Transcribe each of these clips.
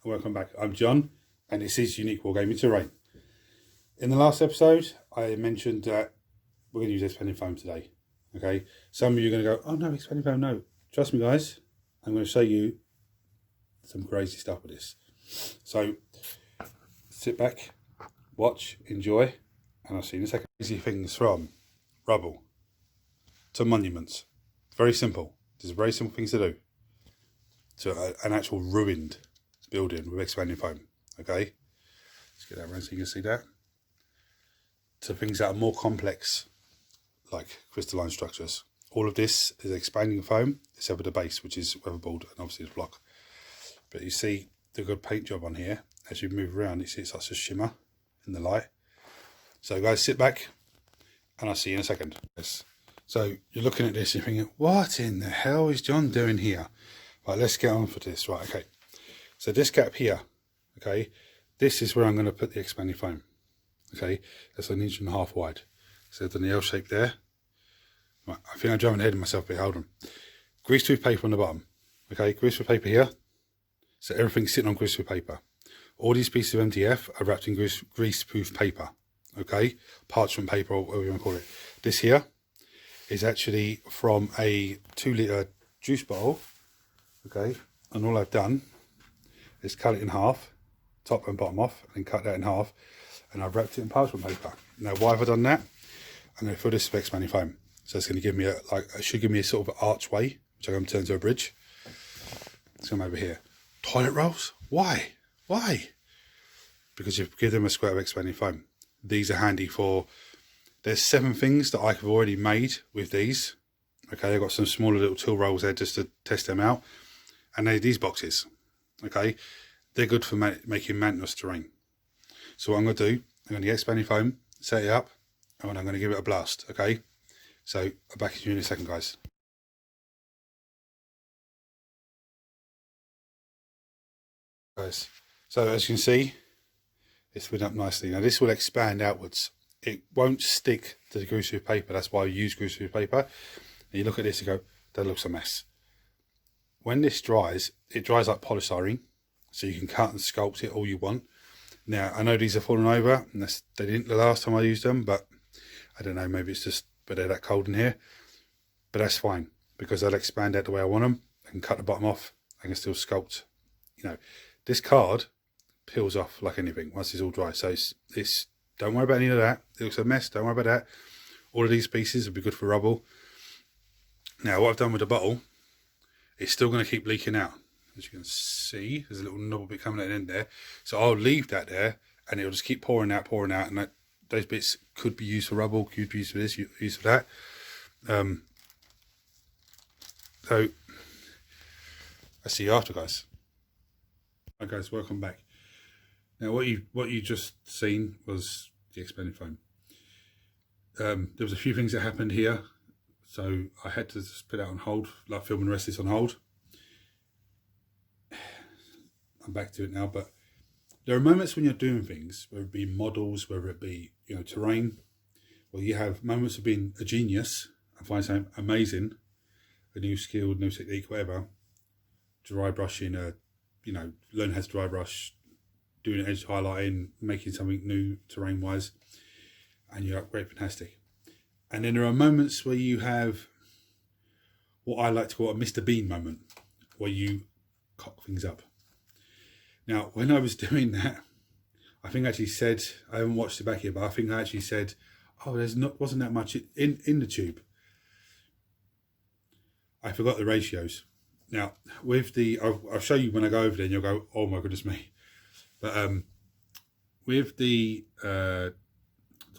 welcome back. I'm John, and this is Unique Wargaming Terrain. In the last episode, I mentioned that we're going to use expanding foam today. Okay, some of you are going to go, oh no, expanding foam, no. Trust me guys, I'm going to show you some crazy stuff with this. So, sit back, watch, enjoy, and I'll see you in a second. Crazy things from rubble to monuments. Very simple. There's very simple things to do. To an actual ruined building with expanding foam. Okay, let's get that around so you can see that. To things that are more complex, like crystalline structures. All of this is expanding foam, except for the base, which is weatherboard and obviously it's block. But you see the good paint job on here. As you move around, you see it starts to shimmer in the light. So guys, sit back and I'll see you in a second. Yes. So you're looking at this, you're thinking, what in the hell is John doing here? Right, let's get on for this. Right, okay. So this gap here, okay, this is where I'm going to put the expanding foam. Okay, that's 1.5 inches wide. So I've done the L shape there. Right, I think I'm jumping ahead of myself, but hold on. Greaseproof paper on the bottom. Okay, greaseproof paper here. So everything's sitting on greaseproof paper. All these pieces of MDF are wrapped in greaseproof paper. Okay, parchment paper or whatever you want to call it. This here is actually from a 2-litre juice bottle. Okay, and all I've done is cut it in half, top and bottom off, and cut that in half, and I've wrapped it in parchment paper. Now, why have I done that? I'm going to fill this with expanding foam. So it's going to give me it should give me a sort of archway, which I'm going to turn to a bridge. Let's come over here. Toilet rolls? Why? Why? Because you give them a square of expanding foam. These are handy for, there's 7 things that I've already made with these. Okay, I've got some smaller little tool rolls there just to test them out. And they're these boxes. Okay, they're good for making mountainous terrain. So what I'm going to do, I'm going to get expanding foam, set it up, and I'm going to give it a blast. Okay, so I'll back to you in a second, guys. So as you can see, it's filled up nicely. Now this will expand outwards. It won't stick to the greaseproof paper. That's why I use greaseproof paper. And you look at this and go, that looks a mess. When this dries, it dries like polystyrene, so you can cut and sculpt it all you want. Now, I know these are falling over, and they didn't the last time I used them, but I don't know, maybe it's just, but they're that cold in here. But that's fine, because they'll expand out the way I want them. I can cut the bottom off, I can still sculpt. You know, this card peels off like anything once it's all dry, so it's don't worry about any of that. It looks a mess, don't worry about that. All of these pieces will be good for rubble. Now, what I've done with the bottle, it's still going to keep leaking out. As you can see, there's a little knob bit coming at the end there. So I'll leave that there, and it'll just keep pouring out, and those bits could be used for rubble, could be used for this, used for that. So, I'll see you after, guys. Hi guys, welcome back. Now, what you just seen was the expanding foam. There was a few things that happened here. So I had to just put it on hold, like filming the rest of this on hold. I'm back to it now, but there are moments when you're doing things, whether it be models, whether it be, you know, terrain, where you have moments of being a genius and find something amazing, a new skill, new technique, whatever, dry brushing, you know, learn how to dry brush, doing edge highlighting, making something new terrain-wise, and you're like, great, fantastic. And then there are moments where you have what I like to call a Mr. Bean moment, where you cock things up. Now, when I was doing that, I think I actually said, I haven't watched it back here, but I think I actually said, oh, wasn't that much in the tube. I forgot the ratios. Now, with the, I'll show you when I go over there and you'll go, oh my goodness me. But with the toilet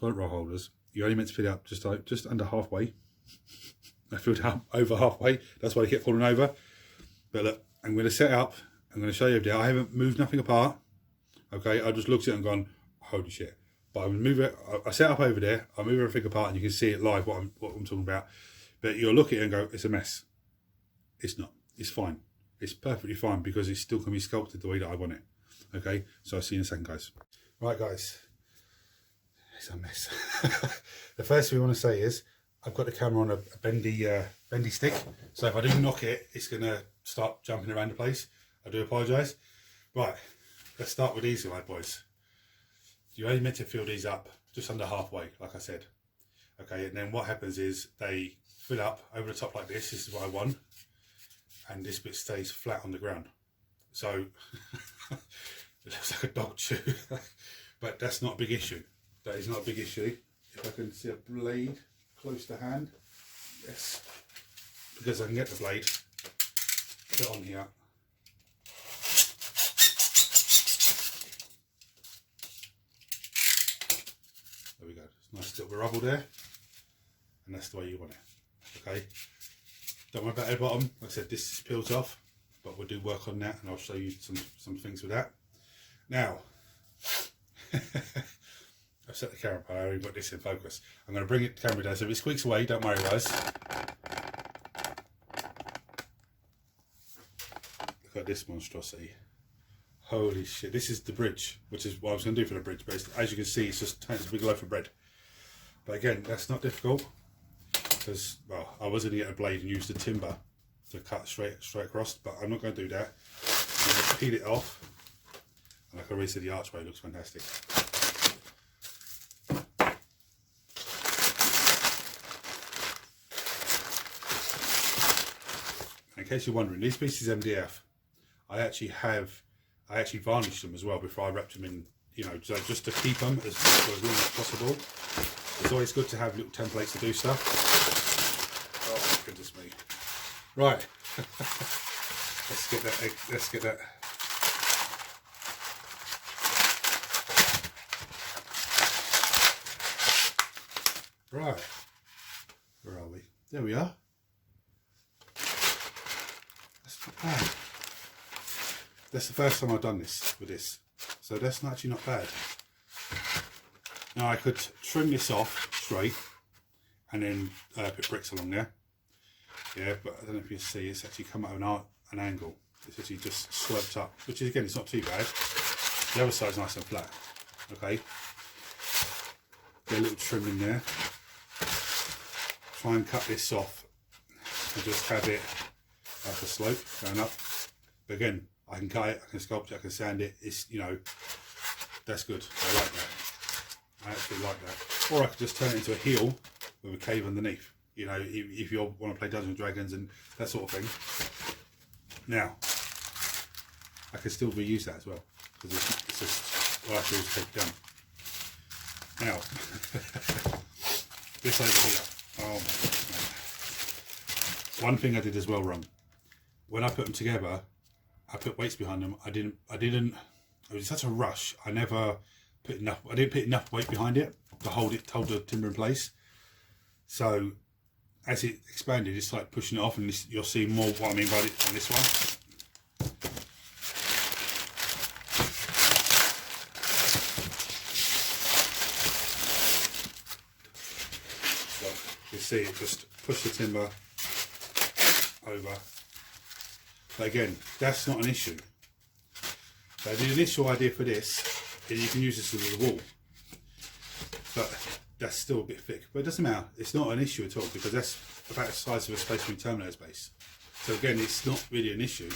roll holders, you're only meant to fill it up just under halfway. I filled it up over halfway. That's why they kept falling over. But look, I'm going to set up. I'm going to show you over there. I haven't moved nothing apart. Okay, I just looked at it and gone, holy shit. But I will move it. I set up over there. I move everything apart, and you can see it live what I'm talking about. But you'll look at it and go, it's a mess. It's not. It's fine. It's perfectly fine because it still can be sculpted the way that I want it. Okay, so I'll see you in a second, guys. Right, guys. It's a mess. The first thing we want to say is I've got the camera on a bendy stick, so if I do knock it, it's going to start jumping around the place. I do apologise. Right, let's start with these, my boys. You only meant to fill these up just under halfway, like I said. Okay, and then what happens is they fill up over the top like this. This is what I want. And this bit stays flat on the ground. So, it looks like a dog chew. But that's not a big issue. That is not a big issue. If I can see a blade close to hand. Yes. Because I can get the blade. Put on here. There we go. Nice little rubble there. And that's the way you want it. Okay. Don't worry about the bottom. Like I said, this peels off. But we'll do work on that and I'll show you some things with that. Now, I've set the camera up. I already got this in focus. I'm going to bring the camera down. So if it squeaks away, don't worry guys. Look at this monstrosity. Holy shit. This is the bridge, which is what I was going to do for the bridge. But as you can see, it's just a big loaf of bread. But again, that's not difficult. Because, well, I was going to get a blade and use the timber to cut straight across. But I'm not going to do that. I'm going to peel it off. And like I already said, the archway looks fantastic. In case you're wondering, these pieces MDF, I actually varnished them as well before I wrapped them in, you know, so just to keep them as long as possible. It's always good to have little templates to do stuff. Oh goodness me! Right, let's get that. Let's get that. Right, where are we? There we are. That's not bad. That's the first time I've done this with this, so that's actually not bad. Now I could trim this off straight and then put bricks along there. Yeah, but I don't know if you see, it's actually come out of an angle. It's actually just sloped up, which is, again, it's not too bad. The other side's nice and flat. Okay. Get a little trim in there. Try and cut this off and just have it like a slope going up. But again, I can cut it, I can sculpt it, I can sand it. It's, you know, that's good. I like that. I actually like that. Or I could just turn it into a hill with a cave underneath. You know, if you want to play Dungeons and Dragons and that sort of thing. Now, I can still reuse that as well. Because it's just, all I have to do is take it down. Now, this over here. Oh my God. One thing I did as well wrong. When I put them together, I put weights behind them. I didn't, it was such a rush. I didn't put enough weight behind it to hold the timber in place. So as it expanded, it's like pushing it off, and you'll see more what I mean by it on this one. So you see it just push the timber over. But again, that's not an issue. So the initial idea for this is you can use this as a wall, but that's still a bit thick. But it doesn't matter. It's not an issue at all because that's about the size of a Space Marine Terminator's base. So again, it's not really an issue.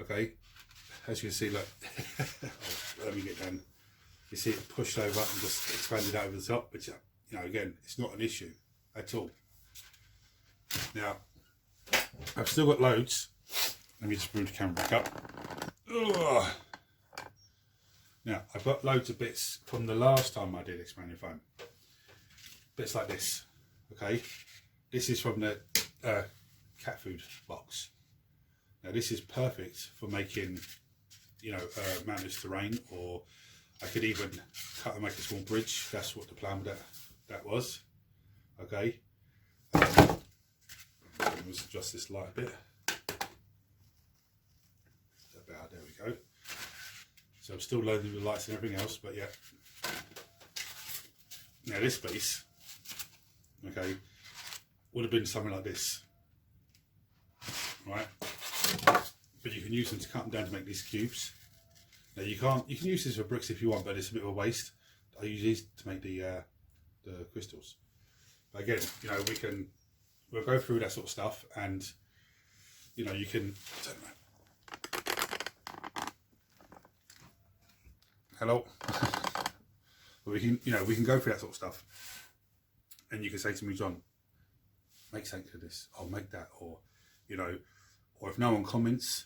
Okay, as you can see, look. Oh, let me get down. You see it pushed over and just expanded over the top, which, you know, again, it's not an issue at all. Now, I've still got loads. Let me just move the camera back up. Ugh. Now, I've got loads of bits from the last time I did expanding foam. Bits like this, okay? This is from the cat food box. Now, this is perfect for making, you know, mountainous terrain, or I could even cut and make a small bridge. That's what the plan with that was, okay? Let's adjust this light a bit. About, there we go. So I'm still loading with lights and everything else, but yeah. Now this piece, okay, would have been something like this, right? But you can use them to cut them down to make these cubes. Now you can use this for bricks if you want, but it's a bit of a waste. I use these to make the crystals. But again, you know, we'll go through that sort of stuff, and you know, you can. hello. But we can, you know, we can go through that sort of stuff. And you can say to me, John, make something of this, I'll make that, or, you know, or if no one comments,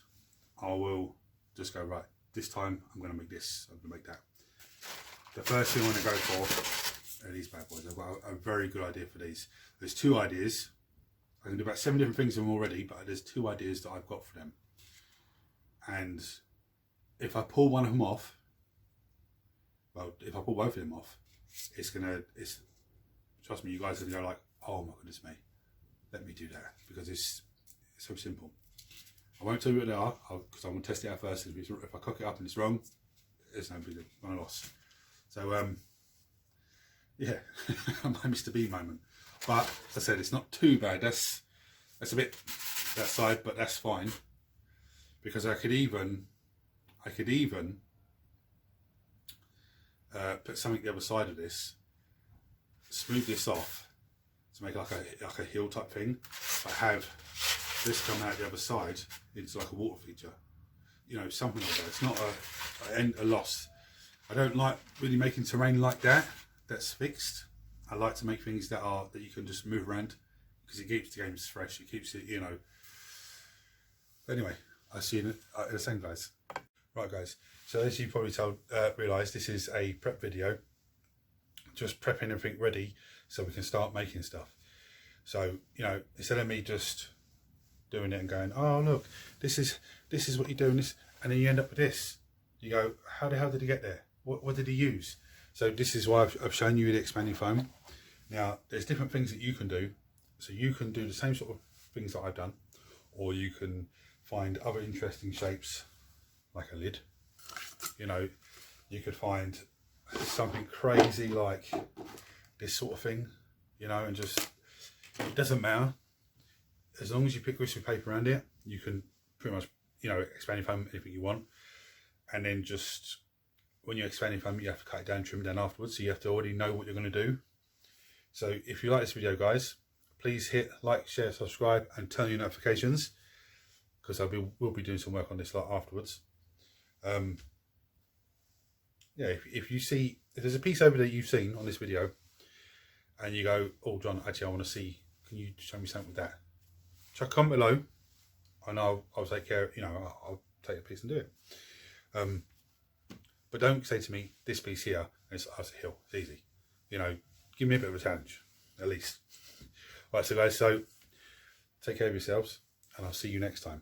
I will just go, right, this time I'm going to make this, I'm going to make that. The first thing I want to go for are these bad boys. I've got a very good idea for these. There's 2 ideas. I can do about 7 different things with them already, but there's 2 ideas that I've got for them. And if I pull one of them off, well, if I pull both of them off, trust me, you guys are going to go like, oh my goodness me, let me do that, because it's so simple. I won't tell you what they are, because I want to test it out first. If I cock it up and it's wrong, it's no big deal, I'm a loss. So, yeah, my Mr. B moment. But as I said, it's not too bad. That's a bit that side, but that's fine, because I could even put something the other side of this, smooth this off to make like a heel type thing, but have this come out the other side into like a water feature, you know, something like that. It's not a loss. I don't like really making terrain like that that's fixed. I like to make things that you can just move around, because it keeps the games fresh, it keeps it, you know. Anyway, I'll see you in the same, guys. Right guys, so as you probably realised, this is a prep video, just prepping everything ready so we can start making stuff. So, you know, instead of me just doing it and going, oh look, this is what you're doing, this, and then you end up with this, you go, how the hell did he get there? What did he use? So this is why I've shown you the expanding foam. Now there's different things that you can do. So you can do the same sort of things that I've done, or you can find other interesting shapes, like a lid. You know, you could find something crazy like this sort of thing, you know, and just, it doesn't matter. As long as you pick glycerin paper around it, you can pretty much, you know, expanding foam anything you want. And then just, when you're expanding foam, you have to cut it down, trim it down afterwards. So you have to already know what you're going to do. So if you like this video, guys, please hit like, share, subscribe, and turn your notifications, because we'll be doing some work on this lot afterwards. Yeah, if there's a piece over there you've seen on this video and you go, oh John, actually I want to see, can you show me something with that? Chuck a comment below and I'll take care, you know, I'll take a piece and do it. But don't say to me, this piece here, and it's a hill, it's easy. You know, give me a bit of a challenge, at least. Right, so guys, so take care of yourselves and I'll see you next time.